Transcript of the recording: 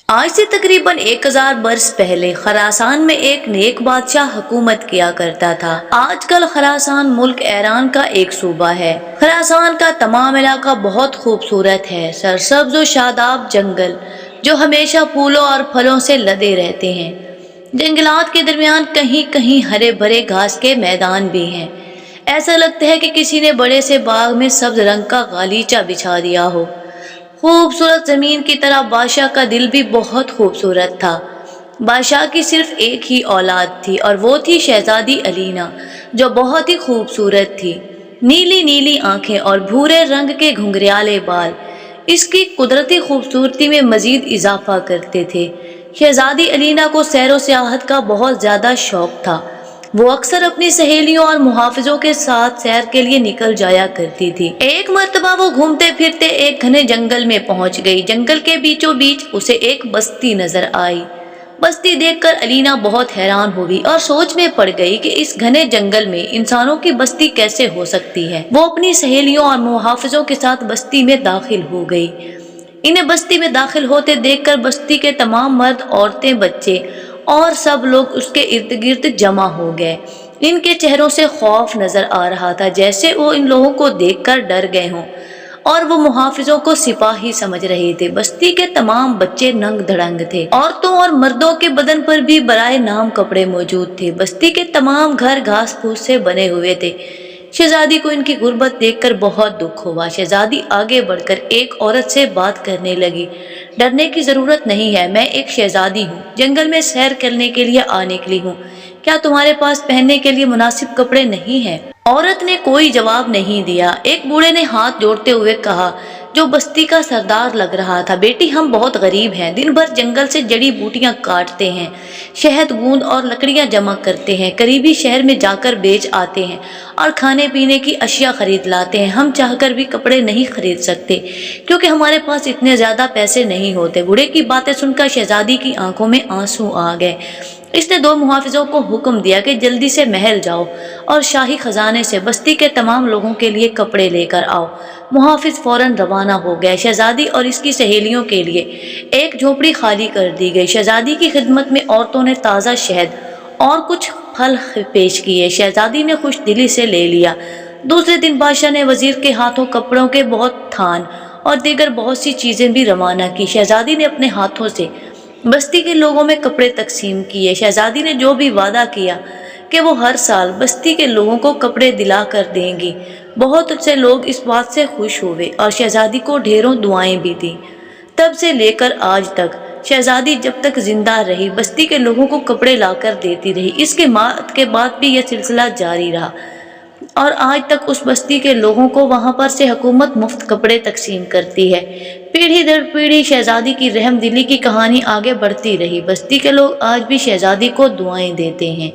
آج سے تقریباً 1000 برس پہلے خراسان میں ایک نیک بادشاہ حکومت کیا کرتا تھا۔ آج کل خراسان ملک ایران کا ایک صوبہ ہے۔ خراسان کا تمام علاقہ بہت خوبصورت ہے، سرسبز و شاداب جنگل جو ہمیشہ پھولوں اور پھلوں سے لدے رہتے ہیں۔ جنگلات کے درمیان کہیں کہیں ہرے بھرے گھاس کے میدان بھی ہیں۔ ایسا لگتا ہے کہ کسی نے بڑے سے باغ میں سبز رنگ کا غالیچہ بچھا دیا ہو۔ خوبصورت زمین کی طرح بادشاہ کا دل بھی بہت خوبصورت تھا۔ بادشاہ کی صرف ایک ہی اولاد تھی اور وہ تھی شہزادی الینا، جو بہت ہی خوبصورت تھی۔ نیلی نیلی آنکھیں اور بھورے رنگ کے گھنگریالے بال اس کی قدرتی خوبصورتی میں مزید اضافہ کرتے تھے۔ شہزادی الینا کو سیر و سیاحت کا بہت زیادہ شوق تھا۔ وہ اکثر اپنی سہیلیوں اور محافظوں کے ساتھ سیر کے لیے نکل جایا کرتی تھی۔ ایک مرتبہ وہ گھومتے پھرتے ایک گھنے جنگل میں پہنچ گئی۔ جنگل کے بیچوں بیچ اسے ایک بستی نظر آئی۔ بستی دیکھ کر الینا بہت حیران ہوئی اور سوچ میں پڑ گئی کہ اس گھنے جنگل میں انسانوں کی بستی کیسے ہو سکتی ہے۔ وہ اپنی سہیلیوں اور محافظوں کے ساتھ بستی میں داخل ہو گئی۔ انہیں بستی میں داخل ہوتے دیکھ کر بستی کے تمام مرد، عورتیں، بچے اور سب لوگ اس کے ارد گرد جمع ہو گئے۔ ان کے چہروں سے خوف نظر آ رہا تھا، جیسے وہ ان لوگوں کو دیکھ کر ڈر گئے ہوں اور وہ محافظوں کو سپاہی سمجھ رہے تھے۔ بستی کے تمام بچے ننگ دھڑنگ تھے۔ عورتوں اور مردوں کے بدن پر بھی برائے نام کپڑے موجود تھے۔ بستی کے تمام گھر گھاس پھوس سے بنے ہوئے تھے۔ شہزادی کو ان کی غربت دیکھ کر بہت دکھ ہوا۔ شہزادی آگے بڑھ کر ایک عورت سے بات کرنے لگی۔ ڈرنے کی ضرورت نہیں ہے، میں ایک شہزادی ہوں، جنگل میں سیر کرنے کے لیے نکلی ہوں۔ کیا تمہارے پاس پہننے کے لیے مناسب کپڑے نہیں ہیں؟ عورت نے کوئی جواب نہیں دیا۔ ایک بوڑھے نے ہاتھ جوڑتے ہوئے کہا، جو بستی کا سردار لگ رہا تھا، بیٹی ہم بہت غریب ہیں، دن بھر جنگل سے جڑی بوٹیاں کاٹتے ہیں، شہد، گوند اور لکڑیاں جمع کرتے ہیں، قریبی شہر میں جا کر بیچ آتے ہیں اور کھانے پینے کی اشیاء خرید لاتے ہیں۔ ہم چاہ کر بھی کپڑے نہیں خرید سکتے کیونکہ ہمارے پاس اتنے زیادہ پیسے نہیں ہوتے۔ بوڑھے کی باتیں سن کر شہزادی کی آنکھوں میں آنسو آ گئے۔ اس نے 2 محافظوں کو حکم دیا کہ جلدی سے محل جاؤ اور شاہی خزانے سے بستی کے تمام لوگوں کے لیے کپڑے لے کر آؤ۔ محافظ فوراً روانہ ہو گئے۔ شہزادی اور اس کی سہیلیوں کے لیے ایک جھونپڑی خالی کر دی گئی۔ شہزادی کی خدمت میں عورتوں نے تازہ شہد اور کچھ پھل پیش کیے۔ شہزادی نے خوش دلی سے لے لیا۔ دوسرے دن بادشاہ نے وزیر کے ہاتھوں کپڑوں کے بہت تھان اور دیگر بہت سی چیزیں بھی روانہ کی۔ شہزادی نے اپنے ہاتھوں سے بستی کے لوگوں میں کپڑے تقسیم کیے۔ شہزادی نے جو بھی وعدہ کیا کہ وہ ہر سال بستی کے لوگوں کو کپڑے دلا کر دیں گی، بہت سے لوگ اس بات سے خوش ہوئے اور شہزادی کو ڈھیروں دعائیں بھی دیں۔ تب سے لے کر آج تک شہزادی جب تک زندہ رہی بستی کے لوگوں کو کپڑے لا کر دیتی رہی۔ اس کے موت کے بعد بھی یہ سلسلہ جاری رہا اور آج تک اس بستی کے لوگوں کو وہاں پر سے حکومت مفت کپڑے تقسیم کرتی ہے۔ پیڑھی در پیڑھی شہزادی کی رحم دلی کی کہانی آگے بڑھتی رہی۔ بستی کے لوگ آج بھی شہزادی کو دعائیں دیتے ہیں۔